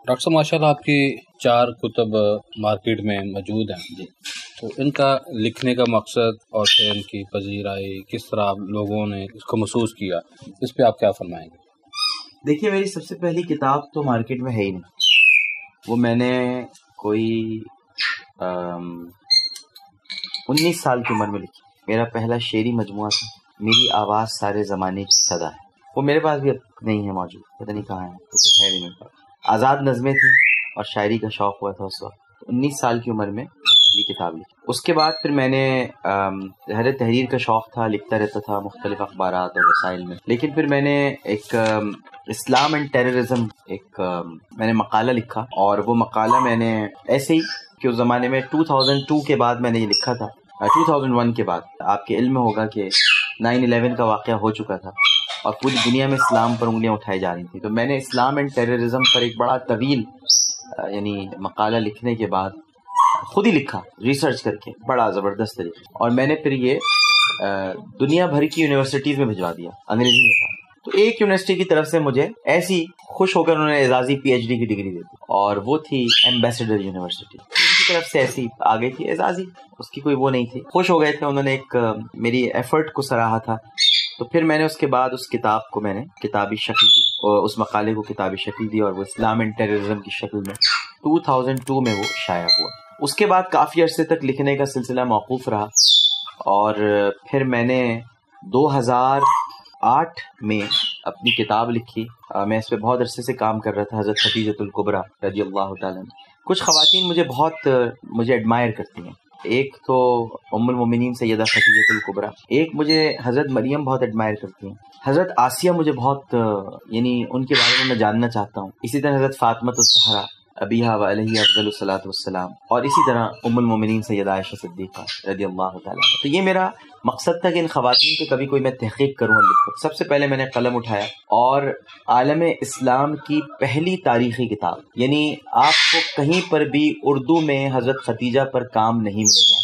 Doctor صاحب ماشاءاللہ آپ کی 4 کتب مارکیٹ میں موجود ہیں جی، تو ان کا لکھنے کا مقصد اور پھر ان کی پذیرائی کس طرح لوگوں نے اس کو محسوس کیا، اس پہ آپ کیا فرمائیں گے؟ دیکھیے، میری سب سے پہلی کتاب تو مارکیٹ میں ہے ہی نہیں، وہ میں نے کوئی 19 سال کی عمر میں لکھی۔ میرا پہلا شعری مجموعہ تھا، میری آواز سارے زمانے کی صدا ہے، وہ میرے پاس بھی اب نہیں ہے موجود، پتہ نہیں کہاں ہے، تو کچھ ہے بھی میرے پاس۔ آزاد نظمیں تھیں اور شاعری کا شوق ہوا تھا اس وقت، 19 سال کی عمر میں پہلی کتاب لکھی۔ اس کے بعد پھر میں نے تحریر کا شوق تھا، لکھتا رہتا تھا مختلف اخبارات اور رسائل میں، لیکن پھر میں نے ایک اسلام اینڈ ٹیررزم میں نے مقالہ لکھا، اور وہ مقالہ میں نے ایسے ہی کہ اس زمانے میں 2002 کے بعد میں نے یہ لکھا تھا، 2001 کے بعد آپ کے علم میں ہوگا کہ 9/11 کا واقعہ ہو چکا تھا اور پوری دنیا میں اسلام پر انگلیاں اٹھائی جا رہی تھیں، تو میں نے اسلام اینڈ ٹیررزم پر ایک بڑا طویل یعنی مقالہ لکھنے کے بعد خود ہی لکھا، ریسرچ کر کے بڑا زبردست طریقے، اور میں نے پھر یہ دنیا بھر کی یونیورسٹیز میں بھجوا دیا، انگریزی میں تھا۔ تو ایک یونیورسٹی کی طرف سے مجھے ایسی خوش ہو کر انہوں نے اعزازی PhD کی ڈگری دے دی، اور وہ تھی ایمبیسڈر یونیورسٹی، ان کی طرف سے ایسی آ گئی تھی اعزازی، اس کی کوئی وہ نہیں تھی، خوش ہو گئے تھے، انہوں نے ایک میری ایفرٹ کو سراہا تھا۔ تو پھر میں نے اس کے بعد اس کتاب کو میں نے کتابی شکل دی، اور اس مقالے کو کتابی شکل دی، اور وہ اسلام اینڈ ٹیررزم کی شکل میں 2002 میں وہ شائع ہوا۔ اس کے بعد کافی عرصے تک لکھنے کا سلسلہ موقوف رہا، اور پھر میں نے 2008 میں اپنی کتاب لکھی۔ میں اس پہ بہت عرصے سے کام کر رہا تھا، حضرت خدیجۃ الکبریٰ رضی اللہ تعالیٰ عنہ۔ کچھ خواتین مجھے ایڈمائر کرتی ہیں، ایک تو ام المومنین سیدہ خدیجۃ الکبریٰ، ایک مجھے حضرت مریم بہت ایڈمائر کرتی ہیں، حضرت آسیہ مجھے بہت یعنی ان کے بارے میں جاننا چاہتا ہوں، اسی طرح حضرت فاطمۃ الزہرا ابیہا و علیہ افضل الصلاۃ والسلام، اور اسی طرح ام المومنین سیدہ عائشہ صدیقہ رضی اللہ تعالیٰ عنہ۔ تو یہ میرا مقصد تھا کہ ان خواتین پہ کبھی کوئی میں تحقیق کروں اور لکھوں۔ سب سے پہلے میں نے قلم اٹھایا اور عالم اسلام کی پہلی تاریخی کتاب، یعنی آپ کو کہیں پر بھی اردو میں حضرت خدیجہ پر کام نہیں ملے گا،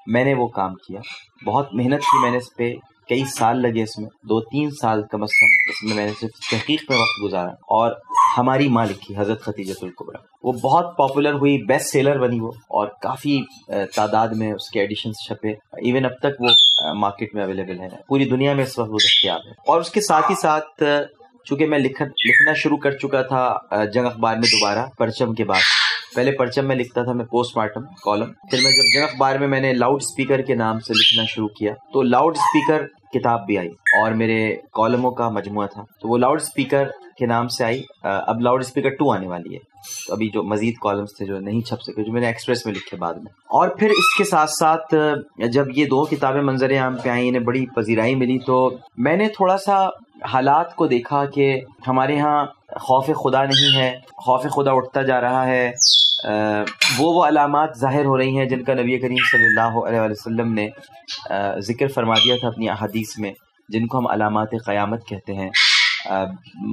میں نے وہ کام کیا، بہت محنت کی میں نے اس پہ، کئی سال لگے اس میں، 2-3 سال کم از کم اس میں نے صرف تحقیق میں وقت گزارا، اور ہماری ماں لکھی حضرت خدیجۃ الکبریٰ، وہ بہت پاپولر ہوئی، بیسٹ سیلر بنی وہ، اور کافی تعداد میں اس کے ایڈیشنز چھپے، ایون اب تک وہ مارکیٹ میں اویلیبل ہے، پوری دنیا میں اس وقت وہ دستیاب ہے۔ اور اس کے ساتھ ہی ساتھ چونکہ میں لکھنا شروع کر چکا تھا جنگ اخبار میں دوبارہ پرچم کے بعد، پہلے پرچم میں لکھتا تھا میں پوسٹ مارٹم کالم، پھر میں جب جنگ اخبار میں نے لاؤڈ اسپیکر کے نام سے لکھنا شروع کیا، تو لاؤڈ اسپیکر کتاب بھی آئی، اور میرے کالموں کا مجموعہ تھا، تو وہ لاؤڈ اسپیکر کے نام سے آئی۔ اب لاؤڈ اسپیکر 2 آنے والی ہے، تو ابھی جو مزید کالمز تھے جو نہیں چھپ سکے، جو میں نے ایکسپریس میں لکھے بعد میں۔ اور پھر اس کے ساتھ ساتھ جب یہ 2 کتابیں منظر عام پہ آئیں، انہیں بڑی پذیرائی ملی، تو میں نے تھوڑا سا حالات کو دیکھا کہ ہمارے ہاں خوف خدا نہیں ہے، خوف خدا اٹھتا جا رہا ہے، وہ علامات ظاہر ہو رہی ہیں جن کا نبی کریم صلی اللہ علیہ وسلم نے ذکر فرما دیا تھا اپنی احادیث میں، جن کو ہم علامات قیامت کہتے ہیں۔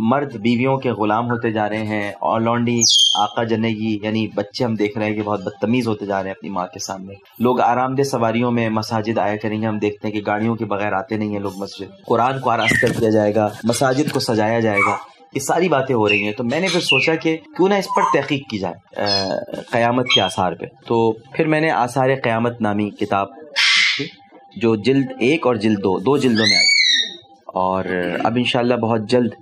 مرد بیویوں کے غلام ہوتے جا رہے ہیں، اور لونڈی آقا جنگی، یعنی بچے ہم دیکھ رہے ہیں کہ بہت بدتمیز ہوتے جا رہے ہیں اپنی ماں کے سامنے۔ لوگ آرام دہ سواریوں میں مساجد آیا کریں گے، ہم دیکھتے ہیں کہ گاڑیوں کے بغیر آتے نہیں ہیں لوگ مسجد، قرآن کو آراستہ کیا جائے گا، مساجد کو سجایا جائے گا، یہ ساری باتیں ہو رہی ہیں۔ تو میں نے پھر سوچا کہ کیوں نہ اس پر تحقیق کی جائے قیامت کے آثار پہ، تو پھر میں نے آثار قیامت نامی کتاب لکھی، جو جلد 1 اور جلد 2 جلدوں میں آئی، اور اب انشاءاللہ بہت جلد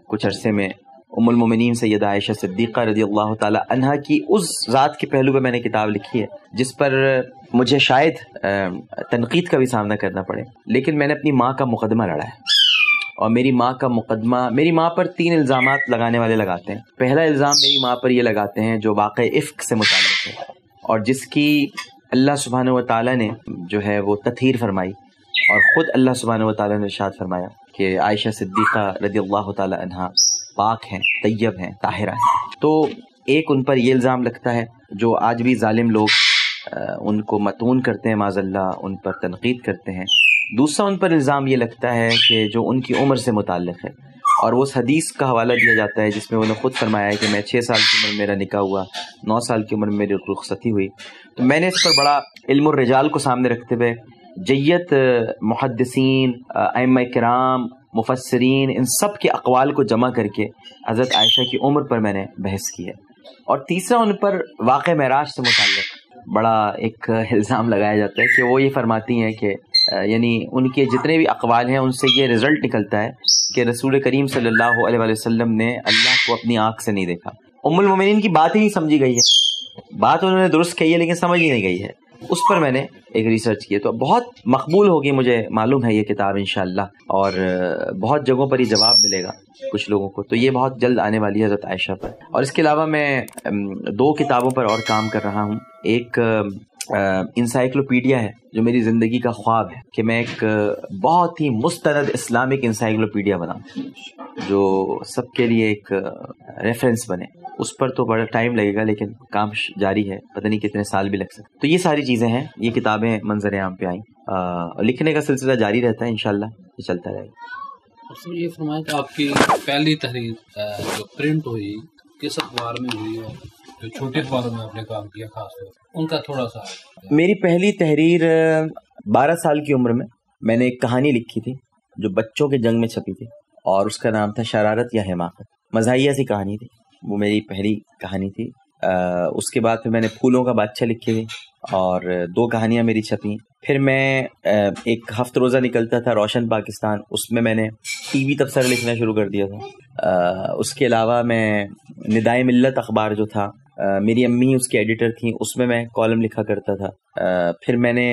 کچھ عرصے میں ام المومنین سیدہ عائشہ صدیقہ رضی اللہ تعالی عنہا کی اس ذات کے پہلو پہ میں نے کتاب لکھی ہے، جس پر مجھے شاید تنقید کا بھی سامنا کرنا پڑے، لیکن میں نے اپنی ماں کا مقدمہ لڑا ہے، اور میری ماں کا مقدمہ، میری ماں پر 3 الزامات لگانے والے لگاتے ہیں۔ پہلا الزام میری ماں پر یہ لگاتے ہیں جو واقع افک سے متعلق ہے، اور جس کی اللہ سبحانہ و تعالیٰ نے جو ہے وہ تطہیر فرمائی، اور خود اللہ سبحانہ و تعالیٰ نے ارشاد فرمایا کہ عائشہ صدیقہ رضی اللہ تعالی عنہا پاک ہیں، طیب ہیں، طاہرہ ہیں۔ تو ایک ان پر یہ الزام لگتا ہے جو آج بھی ظالم لوگ ان کو متون کرتے ہیں، معاذ اللہ ان پر تنقید کرتے ہیں۔ دوسرا ان پر الزام یہ لگتا ہے کہ جو ان کی عمر سے متعلق ہے، اور وہ اس حدیث کا حوالہ دیا جاتا ہے جس میں انہوں نے خود فرمایا ہے کہ میں 6 سال کی عمر میں میرا نکاح ہوا، 9 سال کی عمر میں میری رخصتی ہوئی۔ تو میں نے اس پر بڑا علم الرجال کو سامنے رکھتے ہوئے جیت محدثین، ائمہ کرام، مفسرین، ان سب کے اقوال کو جمع کر کے حضرت عائشہ کی عمر پر میں نے بحث کی ہے. اور تیسرا ان پر واقع معراج سے متعلق بڑا ایک الزام لگایا جاتا ہے کہ وہ یہ فرماتی ہیں کہ یعنی ان کے جتنے بھی اقوال ہیں ان سے یہ رزلٹ نکلتا ہے کہ رسول کریم صلی اللہ علیہ وسلم نے اللہ کو اپنی آنکھ سے نہیں دیکھا. ام المومنین کی بات ہی نہیں سمجھی گئی ہے، بات انہوں نے درست کہی ہے لیکن سمجھ ہی نہیں گئی ہے. اس پر میں نے ایک ریسرچ کی، تو بہت مقبول ہوگی، مجھے معلوم ہے یہ کتاب انشاءاللہ، اور بہت جگہوں پر یہ جواب ملے گا کچھ لوگوں کو. تو یہ بہت جلد آنے والی ہے حضرت عائشہ پر. اور اس کے علاوہ میں 2 کتابوں پر اور کام کر رہا ہوں. ایک انسائکلوپیڈیا ہے جو میری زندگی کا خواب ہے کہ میں ایک بہت ہی مستند اسلامک انسائکلوپیڈیا بناؤں جو سب کے لیے ایک ریفرنس بنے. اس پر تو بڑا ٹائم لگے گا لیکن کام جاری ہے، پتہ نہیں کتنے سال بھی لگ سکتے. تو یہ ساری چیزیں ہیں، یہ کتابیں منظر عام پہ آئیں. لکھنے کا سلسلہ جاری رہتا ہے انشاءاللہ، یہ چلتا رہے گا. یہ فرمائیں کہ آپ کی پہلی تحریر جو پرنٹ ہوئی کس اخبار میں ہوئی اور جو چھوٹے اخباروں میں آپ نے کام کیا خاص طور ان کا تھوڑا سا. میری پہلی تحریر 12 سال کی عمر میں نے ایک کہانی لکھی تھی جو بچوں کے جنگ میں چھپی تھی، اور اس کا نام تھا شرارت یا حماقت. مزاحیہ سی کہانی تھی، وہ میری پہلی کہانی تھی. اس کے بعد پھر میں نے پھولوں کا بادشاہ لکھی تھی اور 2 کہانیاں میری چھپیں. پھر میں ایک ہفت روزہ نکلتا تھا روشن پاکستان، اس میں نے ٹی وی تبصرہ لکھنا شروع کر دیا تھا. اس کے علاوہ میں ندائے ملت اخبار جو تھا، میری امی اس کی ایڈیٹر تھیں، اس میں کالم لکھا کرتا تھا. پھر میں نے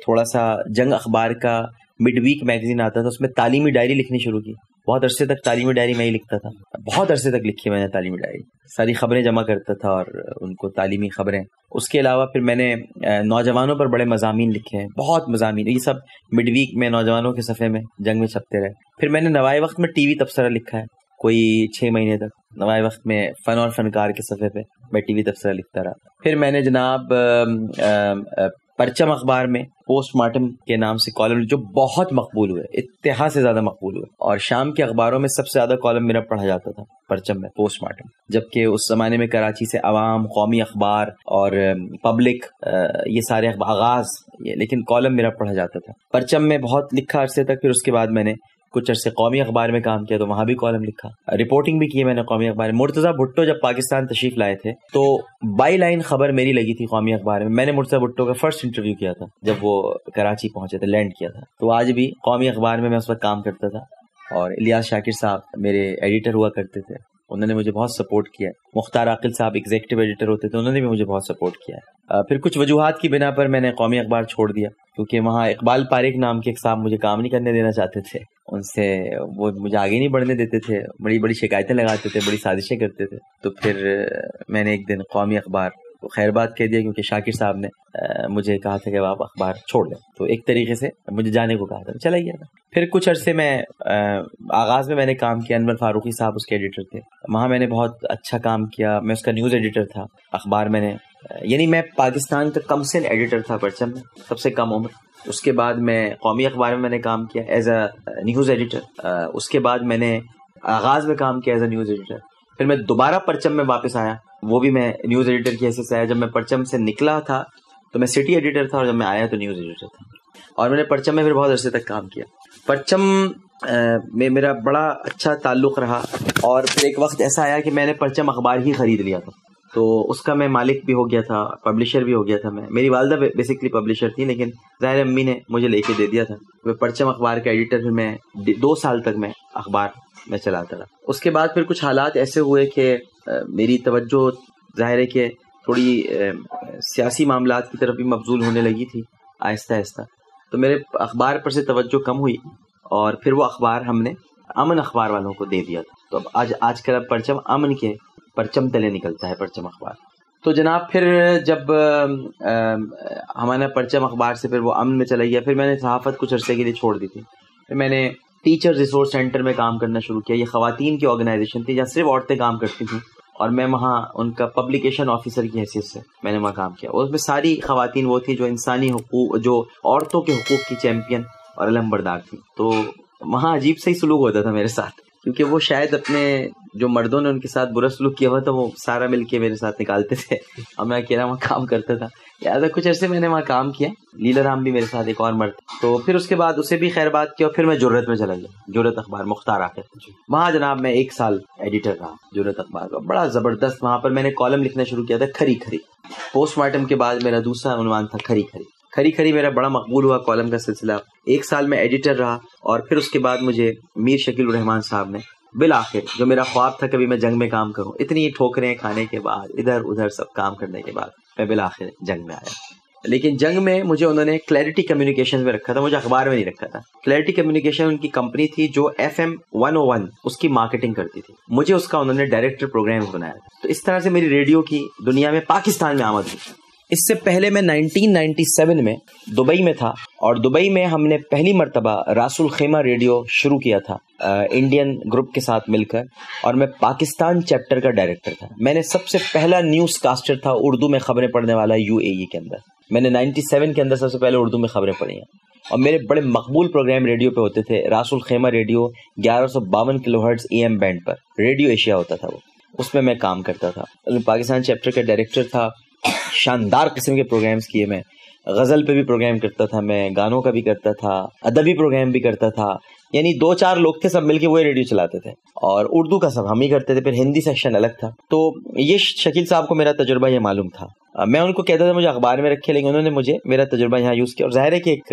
تھوڑا سا جنگ اخبار کا مڈ ویک میگزین آتا تھا، اس میں تعلیمی ڈائری لکھنی شروع کی. بہت عرصے تک تعلیمی ڈائری میں ہی لکھتا تھا، بہت عرصے تک لکھی میں نے تعلیمی ڈائری، ساری خبریں جمع کرتا تھا اور ان کو تعلیمی خبریں. اس کے علاوہ پھر میں نے نوجوانوں پر بڑے مضامین لکھے ہیں، بہت مضامین، یہ سب مڈ ویک میں نوجوانوں کے صفحے میں جنگ میں چھپتے رہے. پھر میں نے نوائے وقت میں ٹی وی تبصرہ لکھا ہے کوئی 6 مہینے تک. نوائے وقت میں فن اور فنکار کے صفحے پہ میں ٹی وی تبصرہ لکھتا رہا. پھر میں نے جناب پرچم اخبار میں پوسٹ مارٹم کے نام سے کالم جو بہت مقبول ہوئے، انتہا سے زیادہ مقبول ہوئے، اور شام کے اخباروں میں سب سے زیادہ کالم میرا پڑھا جاتا تھا پرچم میں پوسٹ مارٹم. جبکہ اس زمانے میں کراچی سے عوام، قومی اخبار اور پبلک، یہ سارے آغاز، لیکن کالم میرا پڑھا جاتا تھا. پرچم میں بہت لکھا عرصے تک. پھر اس کے بعد میں نے کچھ عرصے قومی اخبار میں کام کیا تو وہاں بھی کالم لکھا، رپورٹنگ بھی کی میں نے قومی اخبار میں. مرتضیٰ بھٹو جب پاکستان تشریف لائے تھے تو بائی لائن خبر میری لگی تھی قومی اخبار میں. میں نے مرتضیٰ بھٹو کا فرسٹ انٹرویو کیا تھا جب وہ کراچی پہنچے تھے، لینڈ کیا تھا. تو آج بھی قومی اخبار میں اس وقت کام کرتا تھا، اور الیاس شاکر صاحب میرے ایڈیٹر ہوا کرتے تھے، انہوں نے مجھے بہت سپورٹ کیا ہے. مختار عاقل صاحب ایگزیکٹو ایڈیٹر ہوتے تھے، انہوں نے بھی مجھے بہت سپورٹ کیا ہے. پھر کچھ وجوہات کی بنا پر میں نے قومی اخبار چھوڑ دیا کیونکہ وہاں اقبال پاریک نام کے ایک صاحب مجھے کام نہیں کرنے دینا چاہتے تھے. ان سے وہ مجھے آگے نہیں بڑھنے دیتے تھے، بڑی بڑی شکایتیں لگاتے تھے، بڑی سازشیں کرتے تھے. تو پھر میں نے ایک دن قومی اخبار کو خیر بات کہہ دیا کیونکہ شاکر صاحب نے مجھے کہا تھا کہ آپ اخبار چھوڑ دیں. تو ایک طریقے سے مجھے جانے کو کہا تھا، چلا گیا تھا. پھر کچھ عرصے میں آغاز میں نے کام کیا، انور فاروقی صاحب اس کے ایڈیٹر تھے، وہاں میں نے بہت اچھا کام کیا. میں اس کا نیوز ایڈیٹر تھا. اخبار میں نے یعنی میں پاکستان کا کم سن ایڈیٹر تھا پرچم میں، سب سے کم عمر. اس کے بعد میں قومی اخبار میں نے کام کیا ایز اے نیوز ایڈیٹر. اس کے بعد میں نے آغاز میں کام کیا ایز اے نیوز ایڈیٹر. پھر میں دوبارہ پرچم میں واپس آیا، وہ بھی میں نیوز ایڈیٹر کی حیثیت سے آیا. جب میں پرچم سے نکلا تھا تو میں سٹی ایڈیٹر تھا، اور جب میں آیا تو نیوز ایڈیٹر تھا. اور میں نے پرچم میں پھر بہت عرصے تک کام کیا. پرچم میں میرا بڑا اچھا تعلق رہا، اور پھر ایک وقت ایسا آیا کہ میں نے پرچم اخبار ہی خرید لیا تھا. تو اس کا میں مالک بھی ہو گیا تھا، پبلشر بھی ہو گیا تھا. میری والدہ بیسکلی پبلشر تھی، لیکن ظاہر امی نے مجھے لے کے دے دیا تھا. میں پرچم اخبار کا ایڈیٹر پھر میں 2 سال تک میں اخبار میں چلاتا رہا. اس کے بعد پھر کچھ حالات ایسے ہوئے کہ میری توجہ ظاہر ہے کہ تھوڑی سیاسی معاملات کی طرف بھی مبذول ہونے لگی تھی آہستہ آہستہ. تو میرے اخبار پر سے توجہ کم ہوئی، اور پھر وہ اخبار ہم نے امن اخبار والوں کو دے دیا تھا. تو اب آج کل اب پرچم امن کے پرچم تلے نکلتا ہے پرچم اخبار. تو جناب پھر جب ہمارا پرچم اخبار سے پھر وہ امن میں چلا گیا، پھر میں نے صحافت کچھ عرصے کے لیے چھوڑ دی تھی. پھر میں نے ٹیچر ریسورس سینٹر میں کام کرنا شروع کیا. یہ خواتین کی آرگنائزیشن تھی جہاں صرف عورتیں کام کرتی تھیں، اور میں وہاں ان کا پبلیکیشن آفیسر کی حیثیت سے میں نے وہاں کام کیا. اس میں ساری خواتین وہ تھیں جو انسانی حقوق، جو عورتوں کے حقوق کی چیمپئن اور علمبردار تھیں. تو وہاں عجیب سے ہی سلوک ہوتا تھا میرے ساتھ، کیونکہ وہ شاید اپنے جو مردوں نے ان کے ساتھ برا سلوک کیا ہوا تھا وہ سارا مل کے میرے ساتھ نکالتے تھے، اور میں اکیلا وہاں کام کرتا تھا. لہٰذا کچھ عرصے میں نے وہاں کام کیا. لیلا رام بھی میرے ساتھ ایک اور مرد. تو پھر اس کے بعد اسے بھی خیر بات کیا اور پھر میں جرت میں چلا گیا. جرت اخبار مختار آخر. وہاں جناب میں 1 سال ایڈیٹر رہا جرت اخبار کا. بڑا زبردست. وہاں پر میں نے کالم لکھنا شروع کیا تھا کھری کھری. پوسٹ مارٹم کے بعد میرا دوسرا عنوان تھا کھری کھری. کھری کھری میرا بڑا مقبول ہوا کالم کا سلسلہ. 1 سال میں ایڈیٹر رہا اور پھر اس کے بعد مجھے میر شکیل الرحمان صاحب نے بالآخر, جو میرا خواب تھا کبھی میں جنگ میں کام کروں, اتنی ٹھوکریں کھانے کے بعد ادھر ادھر سب کام کرنے کے بعد میں بالآخر جنگ میں آیا. لیکن جنگ میں مجھے انہوں نے کلیئرٹی کمیونیکیشن میں رکھا تھا, مجھے اخبار میں نہیں رکھا تھا. کلیئرٹی کمیونیکیشن ان کی کمپنی تھی جو FM 101 اس کی مارکیٹنگ کرتی تھی. مجھے اس کا انہوں نے ڈائریکٹر پروگرام بنایا تھا. تو اس طرح سے میری ریڈیو کی دنیا میں پاکستان میں آمد ہوئی. اس سے پہلے میں 1997 میں دبئی میں تھا اور دبئی میں ہم نے پہلی مرتبہ راس الخیمہ ریڈیو شروع کیا تھا انڈین گروپ کے ساتھ مل کر, اور میں پاکستان چیپٹر کا ڈائریکٹر تھا. میں نے سب سے پہلا نیوز کاسٹر تھا اردو میں خبریں پڑھنے والا UAE کے اندر. میں نے 97 کے اندر سب سے پہلے اردو میں خبریں پڑھی ہیں اور میرے بڑے مقبول پروگرام ریڈیو پہ ہوتے تھے. Ras al Khaimah radio 1152 kilo hertz AM band پر ریڈیو ایشیا ہوتا تھا وہ, اس میں کام کرتا تھا. پاکستان چیپٹر کا ڈائریکٹر تھا. شاندار قسم کے پروگرامز کیے میں. غزل پہ بھی پروگرام کرتا تھا میں, گانوں کا بھی کرتا تھا, ادبی پروگرام بھی کرتا تھا. یعنی 2-4 لوگ تھے, سب مل کے وہی ریڈیو چلاتے تھے اور اردو کا سب ہم ہی کرتے تھے. پھر ہندی سیکشن الگ تھا. تو یہ شکیل صاحب کو میرا تجربہ یہ معلوم تھا. میں ان کو کہتا تھا مجھے اخبار میں رکھے, لیکن انہوں نے مجھے میرا تجربہ یہاں یوز کیا. اور ظاہر ہے کہ ایک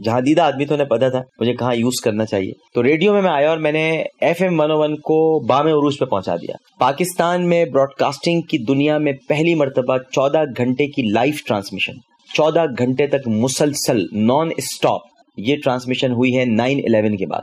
جہاں دیدہ آدمی تو انہیں پتا تھا مجھے کہاں یوز کرنا چاہیے. تو ریڈیو میں آیا اور میں نے FM 101 کو بام عروج پہ پہنچا دیا. پاکستان میں براڈ کاسٹنگ کی دنیا میں پہلی مرتبہ 14 گھنٹے کی لائیو ٹرانسمیشن, 14 گھنٹے تک مسلسل نان اسٹاپ یہ ٹرانسمیشن ہوئی ہے 9/11 کے بعد.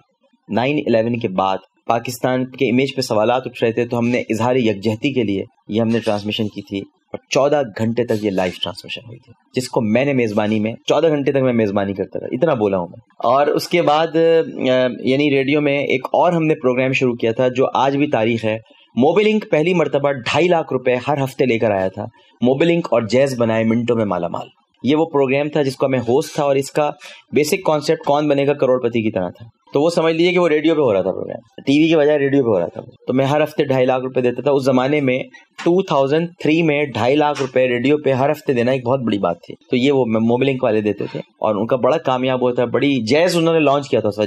9/11 کے بعد پاکستان کے امیج پہ سوالات اٹھ رہے تھے تو ہم نے اظہار یکجہتی کے لیے یہ ہم نے ٹرانسمیشن کی تھی اور 14 گھنٹے تک یہ لائیو ٹرانسمیشن ہوئی تھی, جس کو میں نے میزبانی میں 14 گھنٹے تک میں میزبانی کرتا تھا. اتنا بولا ہوں میں. اور اس کے بعد یعنی ریڈیو میں ایک اور ہم نے پروگرام شروع کیا تھا جو آج بھی تاریخ ہے. موبیلنک پہلی مرتبہ 2.5 لاکھ روپے ہر ہفتے لے کر آیا تھا. موبیلنک اور جیز بنائے منٹوں میں مالا مال. یہ وہ پروگرام تھا جس کا میں ہوسٹ تھا اور اس کا بیسک کانسیپٹ کون بنے گا کروڑ پتی کی طرح تھا. تو وہ سمجھ لیجیے کہ وہ ریڈیو پہ ہو رہا تھا پروگرام, ٹی وی کے بجائے ریڈیو پہ ہو رہا تھا. تو میں ہر ہفتے 2.5 لاکھ روپے دیتا تھا. اس زمانے میں 2003 میں 2.5 لاکھ روپے ریڈیو پہ ہر ہفتے دینا ایک بہت بڑی بات تھی. تو یہ وہ موبیلنک والے دیتے تھے اور ان کا بڑا کامیاب ہوا تھا. بڑی جیز انہوں نے لانچ کیا تھا.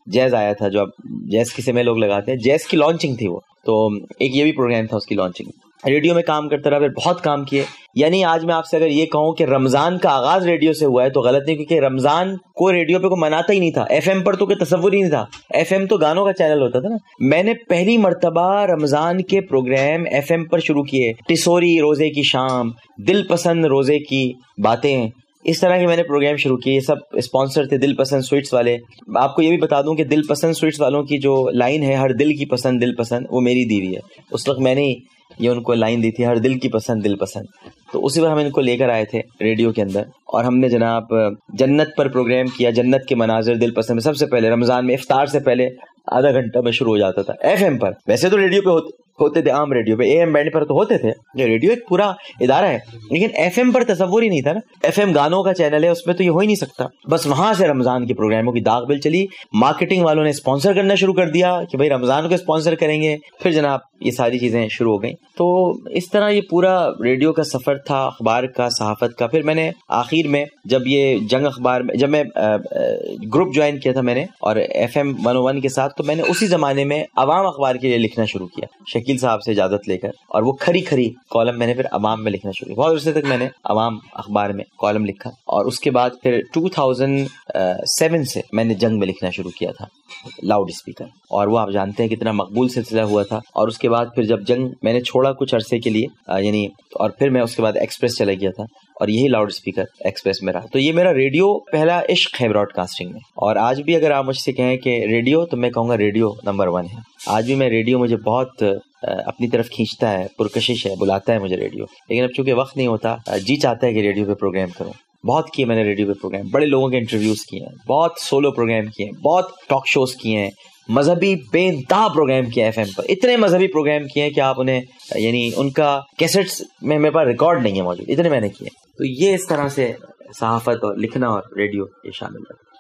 جیز آیا تھا جو اب جیز کسی میں لوگ لگاتے ہیں, جیز کی لانچنگ تھی وہ. تو ایک یہ بھی پروگرام تھا اس کی لانچنگ. ریڈیو میں کام کرتا رہا, پھر بہت کام کیے. یعنی آج میں آپ سے اگر یہ کہوں کہ رمضان کا آغاز ریڈیو سے ہوا ہے تو غلط نہیں, کیونکہ رمضان کو ریڈیو پہ کوئی مناتا ہی نہیں تھا. FM پر تو کوئی تصور ہی نہیں تھا. FM تو گانوں کا چینل ہوتا تھا نا. میں نے پہلی مرتبہ رمضان کے پروگرام FM پر شروع کیے. ٹسوری روزے کی شام, دل پسند روزے کی باتیں, اس طرح کے میں نے پروگرام شروع کیے. یہ سب اسپانسر تھے دل پسند سویٹس والے. آپ کو یہ بھی بتا دوں کہ دل پسند سویٹس والوں کی جو لائن ہے ہر دل کی پسند دل پسند, وہ میری دی ہوئی ہے. اس وقت میں نے یہ ان کو لائن دی تھی ہر دل کی پسند دل پسند. تو اسی وقت ہم ان کو لے کر آئے تھے ریڈیو کے اندر اور ہم نے جناب جنت پر پروگرام کیا. جنت کے مناظر دل پسند میں سب سے پہلے رمضان میں افطار سے پہلے آدھا گھنٹہ میں شروع ہو جاتا تھا FM پر. ویسے تو ریڈیو پہ ہوتے تھے, عام ریڈیو پہ AM بینڈ پر تو ہوتے تھے. یہ ریڈیو ایک پورا ادارہ ہے, لیکن FM پر تصور ہی نہیں تھا نا. FM گانوں کا چینل ہے, اس میں تو یہ ہو ہی نہیں سکتا. بس وہاں سے رمضان کے پروگراموں کی داغ بل چلی. مارکیٹنگ والوں نے اسپانسر کرنا شروع کر دیا کہ بھائی رمضان کو اسپانسر کریں گے. پھر جناب یہ ساری چیزیں شروع ہو گئیں. تو اس طرح یہ پورا ریڈیو کا سفر تھا, اخبار کا, صحافت کا. پھر میں نے آخر میں جب یہ جنگ اخبار میں جب میں گروپ جوائن کیا تھا میں نے اور FM 101 کے ساتھ, تو میں نے اسی زمانے میں عوام اخبار کے لیے لکھنا شروع کیا شکیل صاحب سے اجازت لے کر. اور وہ کھری کھری کالم میں نے پھر عوام میں لکھنا شروع کیا. بہت عرصے تک میں نے عوام اخبار میں کالم لکھا. اور اس کے بعد پھر 2007 سے میں نے جنگ میں لکھنا شروع کیا تھا لاؤڈ اسپیکر. اور وہ آپ جانتے ہیں کتنا مقبول سلسلہ ہوا تھا. اور اس کے بعد پھر جب جنگ میں نے چھوڑا کچھ عرصے کے لیے یعنی, اور پھر میں اس کے بعد ایکسپریس چلا گیا تھا اور یہی لاؤڈ اسپیکر ایکسپریس میں رہا. تو یہ میرا ریڈیو پہلا عشق ہے براڈ کاسٹنگ میں. اور آج بھی اگر آپ مجھ سے کہیں کہ ریڈیو, تو میں کہوں گا ریڈیو نمبر 1 ہے. آج بھی میں ریڈیو مجھے بہت اپنی طرف کھینچتا ہے, پرکشش ہے, بلاتا ہے مجھے ریڈیو. لیکن اب چونکہ وقت نہیں ہوتا, جی چاہتا ہے کہ ریڈیو پہ پروگرام کروں. بہت کیے میں نے ریڈیو پہ پروگرام, بڑے لوگوں کے انٹرویوز کیے ہیں, بہت سولو پروگرام کیے ہیں, بہت ٹاک شوز کیے ہیں, مذہبی بے انتہا پروگرام کیا FM پر. اتنے مذہبی پروگرام کیے ہیں کہ آپ انہیں یعنی ان کا کیسٹس میں میرے پاس ریکارڈ نہیں ہے موجود, اتنے میں نے کیے. تو یہ اس طرح سے صحافت اور لکھنا اور ریڈیو یہ شامل ہے.